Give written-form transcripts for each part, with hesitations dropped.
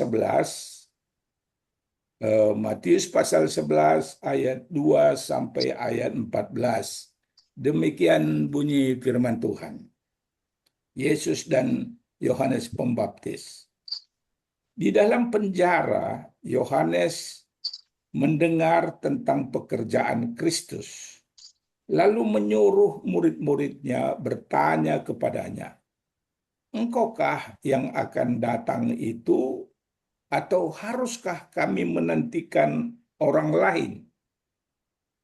11, Matius pasal 11 ayat 2 sampai ayat 14. Demikian bunyi firman Tuhan. Yesus dan Yohanes Pembaptis. Di dalam penjara, Yohanes mendengar tentang pekerjaan Kristus, lalu menyuruh murid-muridnya bertanya kepadanya, "Engkaukah yang akan datang itu, atau haruskah kami menantikan orang lain?"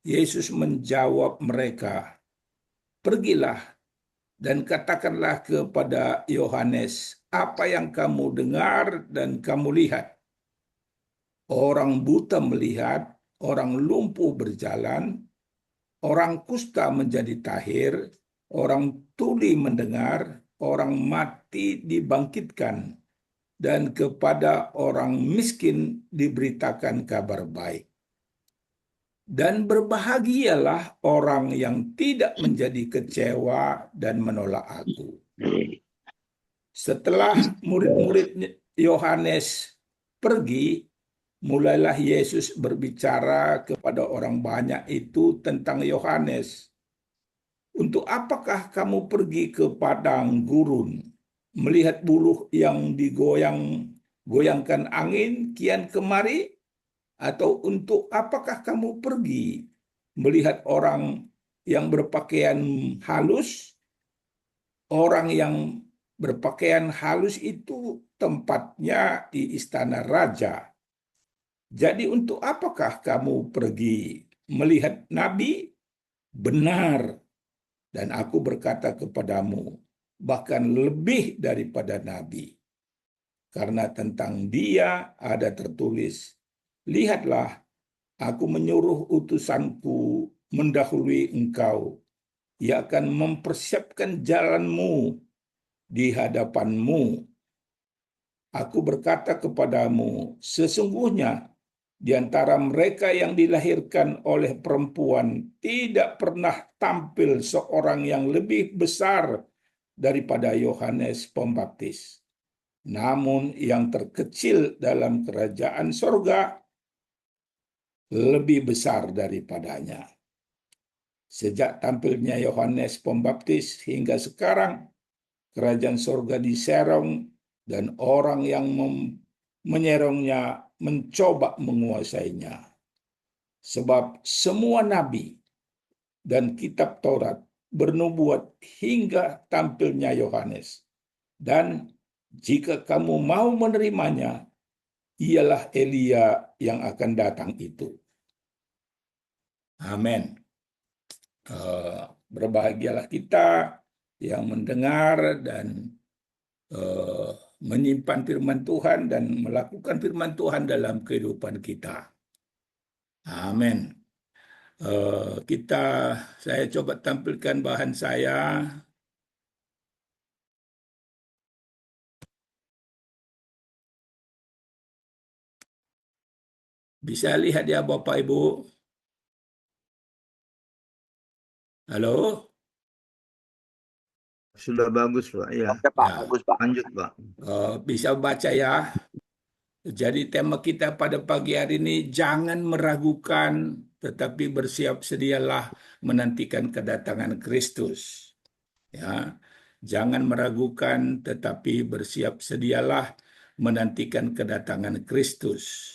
Yesus menjawab mereka, "Pergilah dan katakanlah kepada Yohanes apa yang kamu dengar dan kamu lihat. Orang buta melihat, orang lumpuh berjalan, orang kusta menjadi tahir, orang tuli mendengar, orang mati dibangkitkan, dan kepada orang miskin diberitakan kabar baik. Dan berbahagialah orang yang tidak menjadi kecewa dan menolak aku." Setelah murid-murid Yohanes pergi, mulailah Yesus berbicara kepada orang banyak itu tentang Yohanes. "Untuk apakah kamu pergi ke padang gurun, melihat buluh yang digoyang-goyangkan angin kian kemari? Atau untuk apakah kamu pergi melihat orang yang berpakaian halus? Orang yang berpakaian halus itu tempatnya di istana raja. Jadi untuk apakah kamu pergi melihat nabi? Benar, dan aku berkata kepadamu, bahkan lebih daripada nabi. Karena tentang dia ada tertulis, 'Lihatlah, aku menyuruh utusanku mendahului engkau. Ia akan mempersiapkan jalanmu di hadapanmu.' Aku berkata kepadamu, sesungguhnya di antara mereka yang dilahirkan oleh perempuan tidak pernah tampil seorang yang lebih besar daripada Yohanes Pembaptis. Namun yang terkecil dalam kerajaan sorga lebih besar daripadanya. Sejak tampilnya Yohanes Pembaptis hingga sekarang, kerajaan sorga diserong dan orang yang menyerongnya mencoba menguasainya. Sebab semua nabi dan kitab Taurat bernubuat hingga tampilnya Yohanes. Dan jika kamu mau menerimanya, ialah Elia yang akan datang itu." Amin. Berbahagialah kita yang mendengar dan menyimpan firman Tuhan dan melakukan firman Tuhan dalam kehidupan kita. Amin. Saya coba tampilkan bahan saya. Bisa lihat ya Bapak Ibu? Halo? Sudah bagus, Pak. Ya. Oke, Pak. Ya. Bagus, Pak. Lanjut, Pak. Bisa baca ya. Jadi tema kita pada pagi hari ini, jangan meragukan, tetapi bersiap sedialah menantikan kedatangan Kristus. Ya, jangan meragukan, tetapi bersiap sedialah menantikan kedatangan Kristus.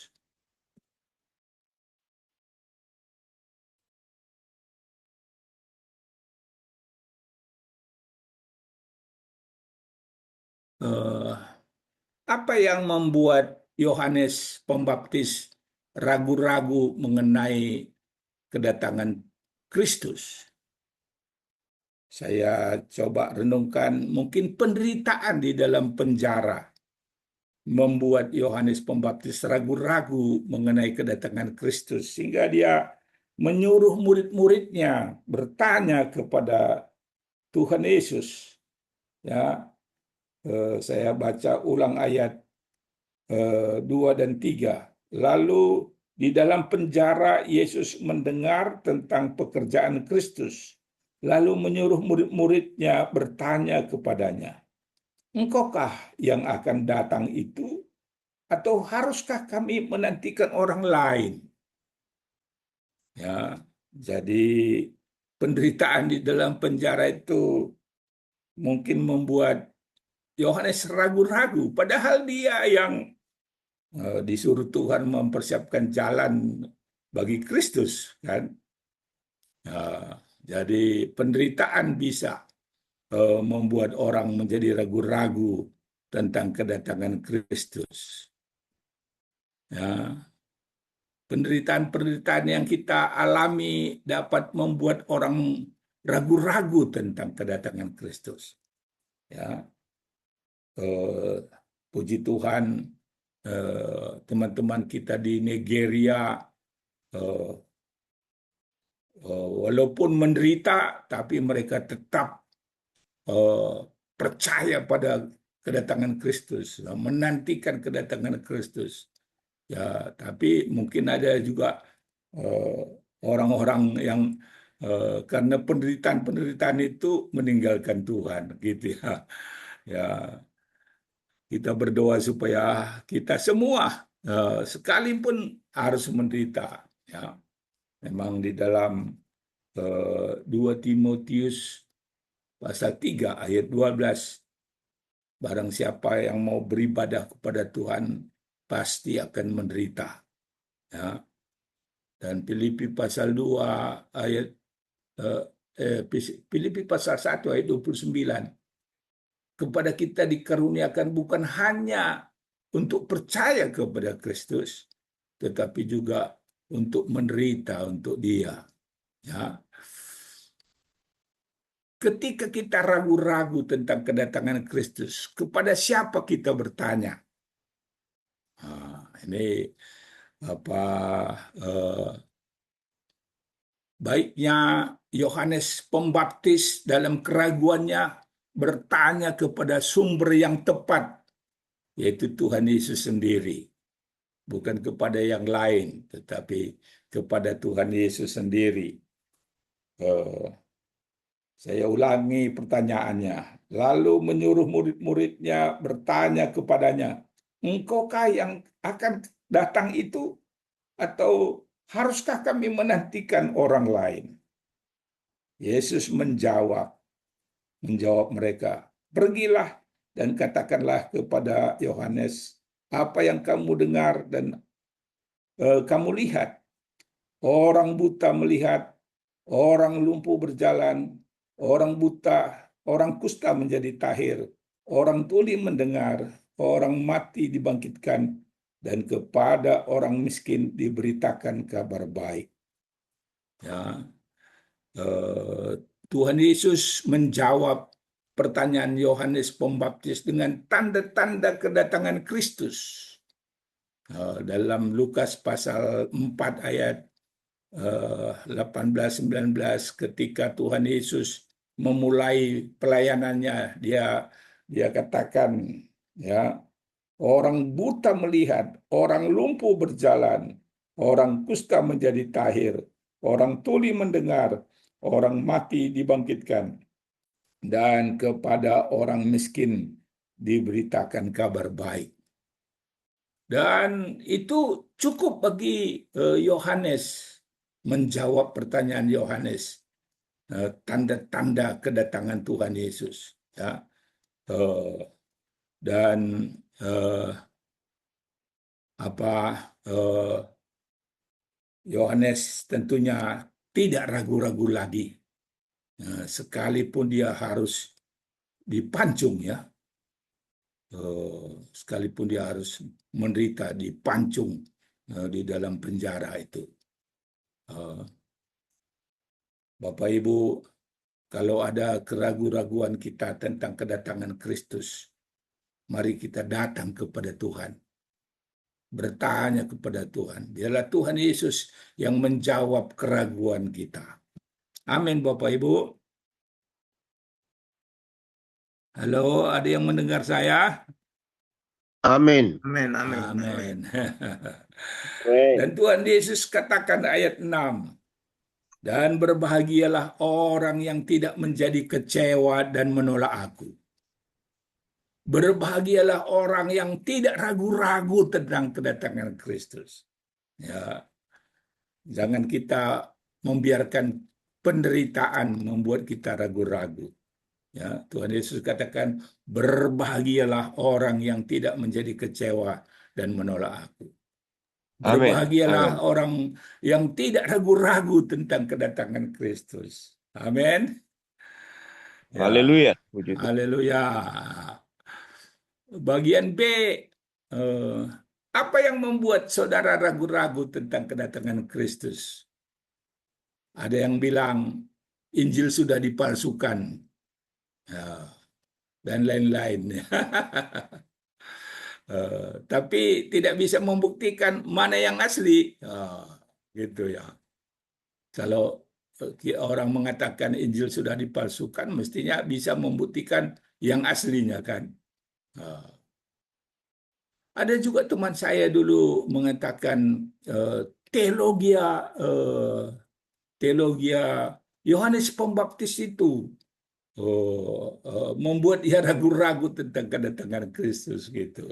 Apa yang membuat Yohanes Pembaptis ragu-ragu mengenai kedatangan Kristus? Saya coba renungkan, mungkin penderitaan di dalam penjara membuat Yohanes Pembaptis ragu-ragu mengenai kedatangan Kristus, sehingga dia menyuruh murid-muridnya bertanya kepada Tuhan Yesus. Ya, saya baca ulang ayat 2 dan 3. Lalu di dalam penjara Yesus mendengar tentang pekerjaan Kristus, lalu menyuruh murid-muridnya bertanya kepadanya, "Engkaukah yang akan datang itu, Atau haruskah kami menantikan orang lain? Ya, jadi penderitaan di dalam penjara itu mungkin membuat Yohanes ragu-ragu, padahal dia yang disuruh Tuhan mempersiapkan jalan bagi Kristus, kan? Jadi penderitaan bisa membuat orang menjadi ragu-ragu tentang kedatangan Kristus. Ya, penderitaan-penderitaan yang kita alami dapat membuat orang ragu-ragu tentang kedatangan Kristus. Ya, puji Tuhan, teman-teman kita di Nigeria walaupun menderita, tapi mereka tetap percaya pada kedatangan Kristus, menantikan kedatangan Kristus. Ya, tapi mungkin ada juga orang-orang yang karena penderitaan-penderitaan itu meninggalkan Tuhan, gitu ya. Ya, kita berdoa supaya kita semua sekalipun harus menderita. Ya, memang di dalam 2 Timotius pasal 3 ayat 12, barang siapa yang mau beribadah kepada Tuhan pasti akan menderita. Ya. Dan Filipi pasal 2 ayat Filipi pasal 1 ayat 29, kepada kita dikaruniakan bukan hanya untuk percaya kepada Kristus, tetapi juga untuk menderita untuk Dia. Ya. Ketika kita ragu-ragu tentang kedatangan Kristus, kepada siapa kita bertanya? Ini apa baiknya Yohanes Pembaptis dalam keraguannya bertanya kepada sumber yang tepat, yaitu Tuhan Yesus sendiri. Bukan kepada yang lain, tetapi kepada Tuhan Yesus sendiri. Saya ulangi pertanyaannya. Lalu menyuruh murid-muridnya bertanya kepadanya, engkaukah yang akan datang itu? Atau haruskah kami menantikan orang lain? Yesus menjawab mereka, pergilah dan katakanlah kepada Yohanes apa yang kamu dengar dan kamu lihat. Orang buta melihat, orang lumpuh berjalan, orang buta, orang kusta menjadi tahir, orang tuli mendengar, orang mati dibangkitkan, dan kepada orang miskin diberitakan kabar baik. Ya, Tuhan Yesus menjawab pertanyaan Yohanes Pembaptis dengan tanda-tanda kedatangan Kristus. Dalam Lukas pasal 4 ayat 18-19, ketika Tuhan Yesus memulai pelayanannya, dia katakan, ya, orang buta melihat, orang lumpuh berjalan, orang kusta menjadi tahir, orang tuli mendengar, orang mati dibangkitkan, dan kepada orang miskin diberitakan kabar baik. Dan itu cukup bagi Yohanes menjawab pertanyaan Yohanes, tanda-tanda kedatangan Tuhan Yesus. Ya. Dan Yohanes tentunya tidak ragu-ragu lagi, sekalipun dia harus dipancung, ya, sekalipun dia harus menderita dipancung di dalam penjara itu. Bapak Ibu, kalau ada keraguan-raguan kita tentang kedatangan Kristus, mari kita datang kepada Tuhan, bertanya kepada Tuhan. Biarlah Tuhan Yesus yang menjawab keraguan kita. Amin, Bapak Ibu. Halo, ada yang mendengar saya? Amin. Amin, amin, Amin. Amin. Dan Tuhan Yesus katakan ayat 6, dan berbahagialah orang yang tidak menjadi kecewa dan menolak aku. Berbahagialah orang yang tidak ragu-ragu tentang kedatangan Kristus. Ya, jangan kita membiarkan penderitaan membuat kita ragu-ragu. Ya, Tuhan Yesus katakan, berbahagialah orang yang tidak menjadi kecewa dan menolak aku. Amin. Berbahagialah Amin. orang yang tidak ragu-ragu tentang kedatangan Kristus. Amin. Ya, Haleluya. Puji Tuhan. haleluya. Bagian B, apa yang membuat saudara ragu-ragu tentang kedatangan Kristus? Ada yang bilang Injil sudah dipalsukan, ya, dan lain-lain. Tapi tidak bisa membuktikan mana yang asli. Gitu ya. Kalau orang mengatakan Injil sudah dipalsukan, mestinya bisa membuktikan yang aslinya kan. Ada juga teman saya dulu mengatakan teologia Yohanes Pembaptis itu membuat dia ragu-ragu tentang kedatangan Kristus gitu.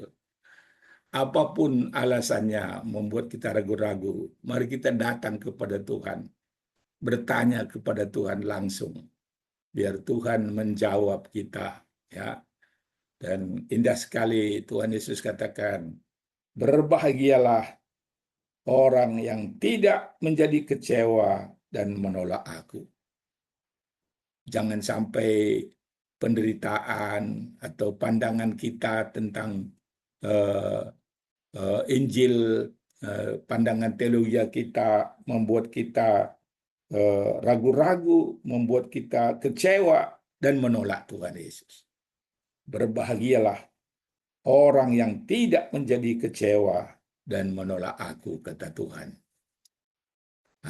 Apapun alasannya membuat kita ragu-ragu, mari kita datang kepada Tuhan, bertanya kepada Tuhan langsung, biar Tuhan menjawab kita, ya. Dan indah sekali Tuhan Yesus katakan, berbahagialah orang yang tidak menjadi kecewa dan menolak aku. Jangan sampai penderitaan atau pandangan kita tentang Injil, pandangan teologi kita membuat kita ragu-ragu, membuat kita kecewa dan menolak Tuhan Yesus. Berbahagialah orang yang tidak menjadi kecewa dan menolak aku, kata Tuhan.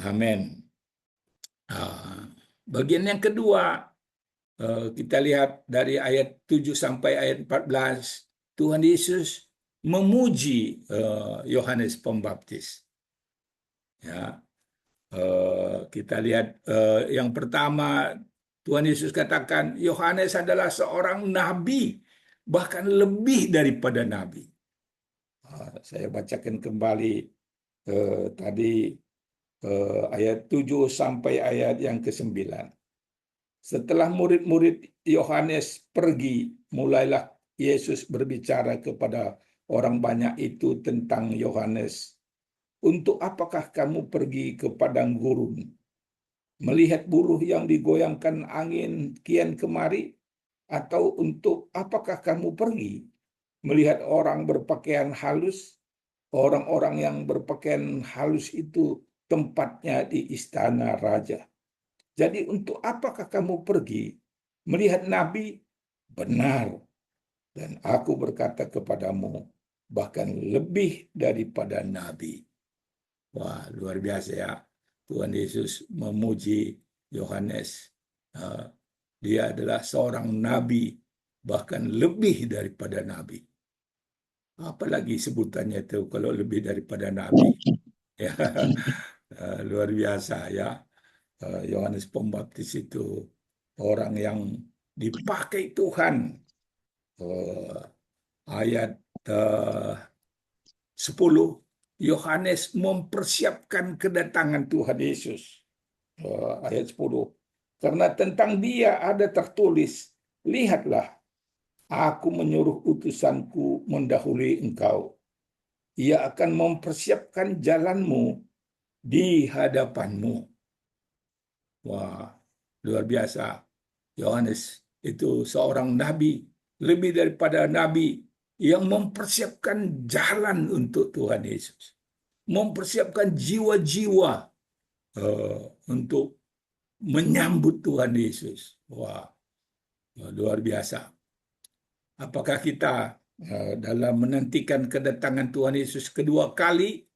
Amin. Bagian yang kedua, kita lihat dari ayat 7 sampai ayat 14, Tuhan Yesus memuji Yohanes Pembaptis. Ya, kita lihat yang pertama, Tuhan Yesus katakan Yohanes adalah seorang nabi, bahkan lebih daripada nabi. Saya bacakan kembali tadi ayat 7 sampai ayat yang ke-9. Setelah murid-murid Yohanes pergi, mulailah Yesus berbicara kepada orang banyak itu tentang Yohanes. Untuk apakah kamu pergi ke padang gurun, melihat buruh yang digoyangkan angin kian kemari? Atau untuk apakah kamu pergi, melihat orang berpakaian halus? Orang-orang yang berpakaian halus itu tempatnya di istana raja. Jadi untuk apakah kamu pergi, melihat nabi? Benar, dan aku berkata kepadamu, bahkan lebih daripada nabi. Wah, luar biasa ya. Tuhan Yesus memuji Yohanes. Dia adalah seorang nabi, bahkan lebih daripada nabi. Apalagi sebutannya itu kalau lebih daripada nabi. Ya, luar biasa ya. Yohanes Pembaptis itu orang yang dipakai Tuhan. Ayat 10, Yohanes mempersiapkan kedatangan Tuhan Yesus. Ayat 10. Karena tentang dia ada tertulis, lihatlah, aku menyuruh utusanku mendahului engkau. Ia akan mempersiapkan jalanmu di hadapanmu. Wah, luar biasa. Yohanes itu seorang nabi, lebih daripada nabi, yang mempersiapkan jalan untuk Tuhan Yesus. Mempersiapkan jiwa-jiwa untuk menyambut Tuhan Yesus. Wah, luar biasa. Apakah kita dalam menantikan kedatangan Tuhan Yesus kedua kali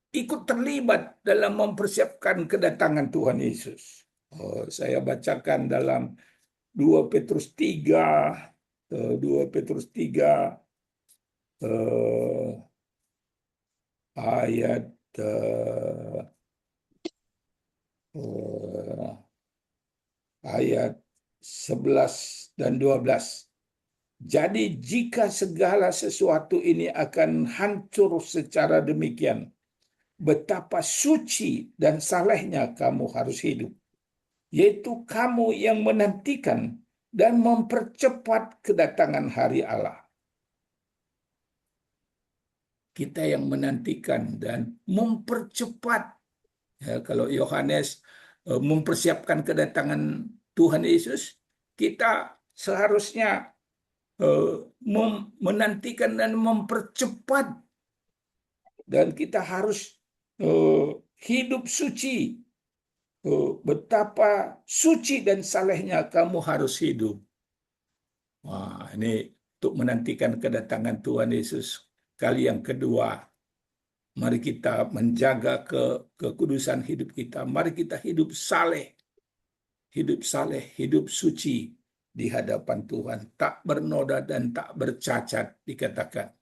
ikut terlibat dalam mempersiapkan kedatangan Tuhan Yesus? Saya bacakan dalam 2 Petrus 3, 2 Petrus 3 ayat ayat 11 dan 12. Jadi jika segala sesuatu ini akan hancur secara demikian, betapa suci dan salehnya kamu harus hidup, yaitu kamu yang menantikan dan mempercepat kedatangan hari Allah. Kita yang menantikan dan mempercepat. Ya, kalau Yohanes mempersiapkan kedatangan Tuhan Yesus, kita seharusnya menantikan dan mempercepat, dan kita harus hidup suci. Betapa suci dan salehnya kamu harus hidup. Wah, ini untuk menantikan kedatangan Tuhan Yesus kali yang kedua. Mari kita menjaga kekudusan hidup kita. Mari kita hidup saleh, hidup suci di hadapan Tuhan, tak bernoda dan tak bercacat dikatakan.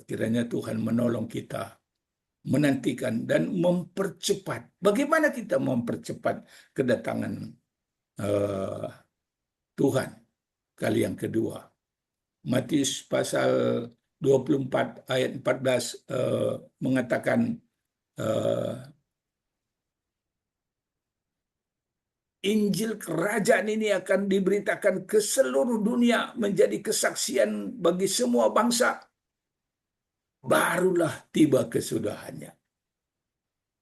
Kiranya Tuhan menolong kita menantikan dan mempercepat. Bagaimana kita mempercepat kedatangan Tuhan kali yang kedua? Matius pasal 24 ayat 14 mengatakan Injil kerajaan ini akan diberitakan ke seluruh dunia menjadi kesaksian bagi semua bangsa. Barulah tiba kesudahannya.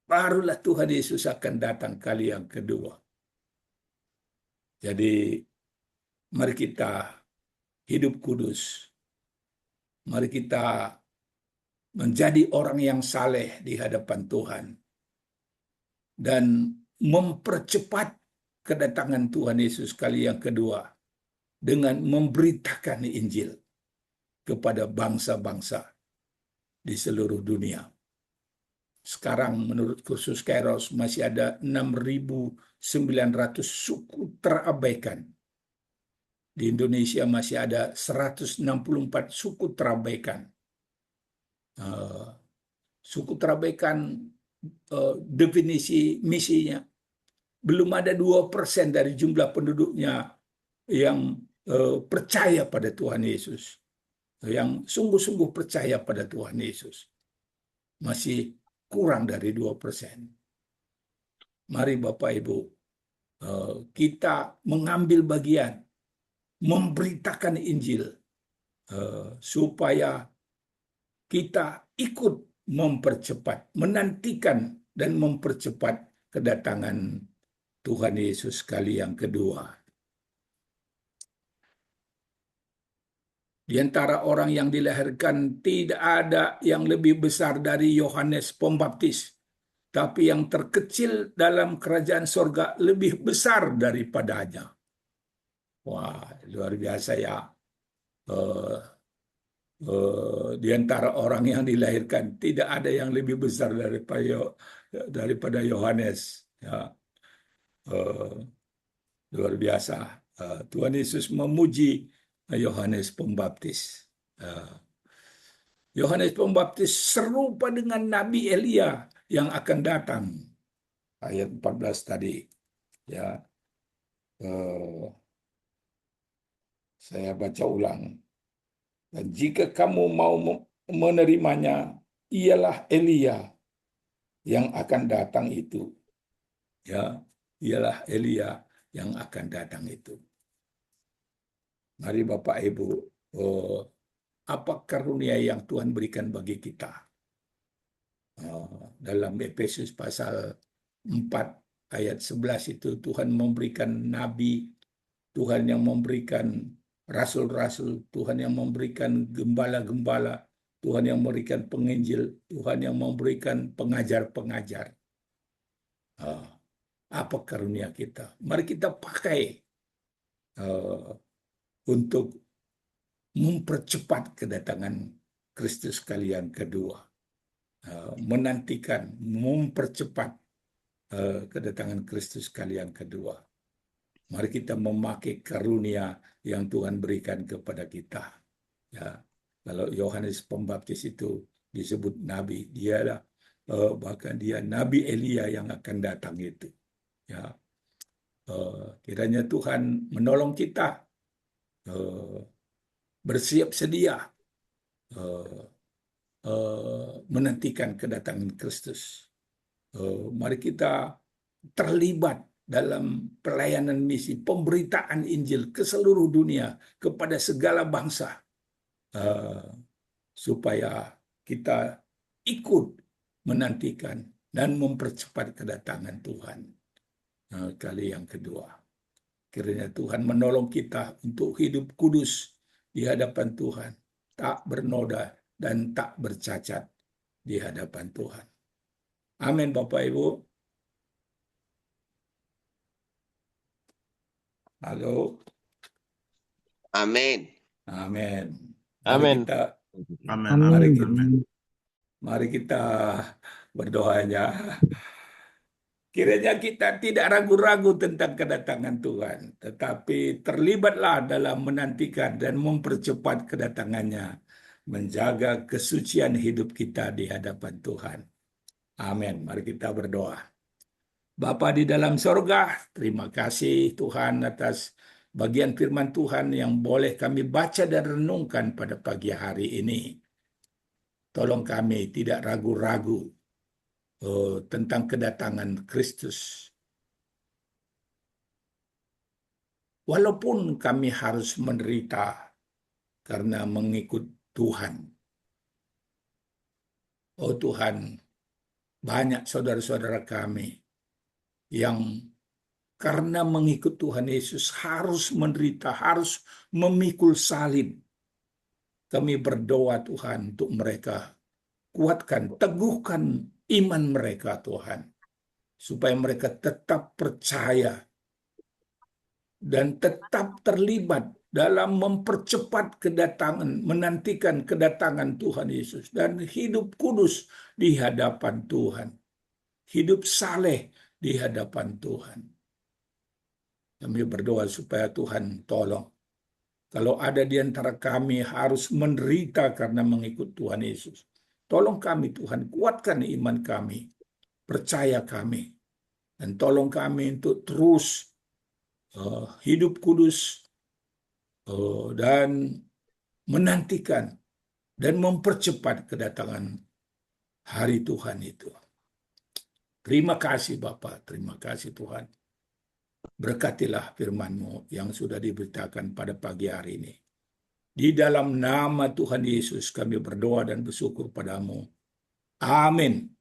Barulah Tuhan Yesus akan datang kali yang kedua. Jadi mari kita hidup kudus. Mari kita menjadi orang yang saleh di hadapan Tuhan. Dan mempercepat kedatangan Tuhan Yesus kali yang kedua dengan memberitakan Injil kepada bangsa-bangsa di seluruh dunia. Sekarang menurut kursus Kairos masih ada 6.900 suku terabaikan. Di Indonesia masih ada 164 suku terabaikan. Suku terabaikan definisi misinya, belum ada 2% dari jumlah penduduknya yang percaya pada Tuhan Yesus, yang sungguh-sungguh percaya pada Tuhan Yesus. Masih kurang dari 2%. Mari Bapak Ibu, kita mengambil bagian, memberitakan Injil, supaya kita ikut mempercepat, menantikan dan mempercepat kedatangan Tuhan Yesus kali yang kedua. Di antara orang yang dilahirkan tidak ada yang lebih besar dari Yohanes Pembaptis, tapi yang terkecil dalam kerajaan sorga lebih besar daripadanya. Wah, luar biasa ya. Di antara orang yang dilahirkan tidak ada yang lebih besar daripada Yohanes. Ya, luar biasa. Tuhan Yesus memuji Yohanes Pembaptis. Yohanes Pembaptis serupa dengan Nabi Elia yang akan datang. Ayat 14 tadi. Ya, saya baca ulang. Dan jika kamu mau menerimanya, ialah Elia yang akan datang itu. Ya, ialah Elia yang akan datang itu. Mari Bapak Ibu, apa karunia yang Tuhan berikan bagi kita? Dalam Efesus pasal 4 ayat 11 itu Tuhan memberikan nabi, Tuhan yang memberikan rasul-rasul, Tuhan yang memberikan gembala-gembala, Tuhan yang memberikan penginjil, Tuhan yang memberikan pengajar-pengajar. Apa karunia kita? Mari kita pakai untuk mempercepat kedatangan Kristus kali yang kedua. Menantikan, mempercepat kedatangan Kristus kali yang kedua. Mari kita memakai karunia yang Tuhan berikan kepada kita. Ya, kalau Yohanes Pembaptis itu disebut nabi, bahkan dia Nabi Elia yang akan datang itu. Ya, Kiranya Tuhan menolong kita bersiap sedia menantikan kedatangan Kristus. Mari kita terlibat dalam pelayanan misi, pemberitaan Injil ke seluruh dunia kepada segala bangsa, supaya kita ikut menantikan dan mempercepat kedatangan Tuhan. Kali yang kedua, kiranya Tuhan menolong kita untuk hidup kudus di hadapan Tuhan, tak bernoda dan tak bercacat di hadapan Tuhan. Amin, Bapak Ibu. Halo. Amin. Amin. Amin. Mari kita berdoanya. Kiranya kita tidak ragu-ragu tentang kedatangan Tuhan, tetapi terlibatlah dalam menantikan dan mempercepat kedatangannya, menjaga kesucian hidup kita di hadapan Tuhan. Amin. Mari kita berdoa. Bapa di dalam sorga, terima kasih Tuhan atas bagian firman Tuhan yang boleh kami baca dan renungkan pada pagi hari ini. Tolong kami tidak ragu-ragu tentang kedatangan Kristus. Walaupun kami harus menderita karena mengikut Tuhan. Oh Tuhan, banyak saudara-saudara kami yang karena mengikut Tuhan Yesus harus menderita, harus memikul salib. Kami berdoa Tuhan untuk mereka. Kuatkan, teguhkan iman mereka Tuhan. Supaya mereka tetap percaya dan tetap terlibat dalam mempercepat kedatangan, menantikan kedatangan Tuhan Yesus. Dan hidup kudus di hadapan Tuhan. Hidup saleh di hadapan Tuhan. Kami berdoa supaya Tuhan tolong. Kalau ada di antara kami harus menderita karena mengikut Tuhan Yesus. Tolong kami Tuhan, kuatkan iman kami. Percaya kami. Dan tolong kami untuk terus hidup kudus dan menantikan dan mempercepat kedatangan hari Tuhan itu. Terima kasih Bapa, terima kasih Tuhan. Berkatilah firman-Mu yang sudah diberitakan pada pagi hari ini. Di dalam nama Tuhan Yesus kami berdoa dan bersyukur padamu. Amin.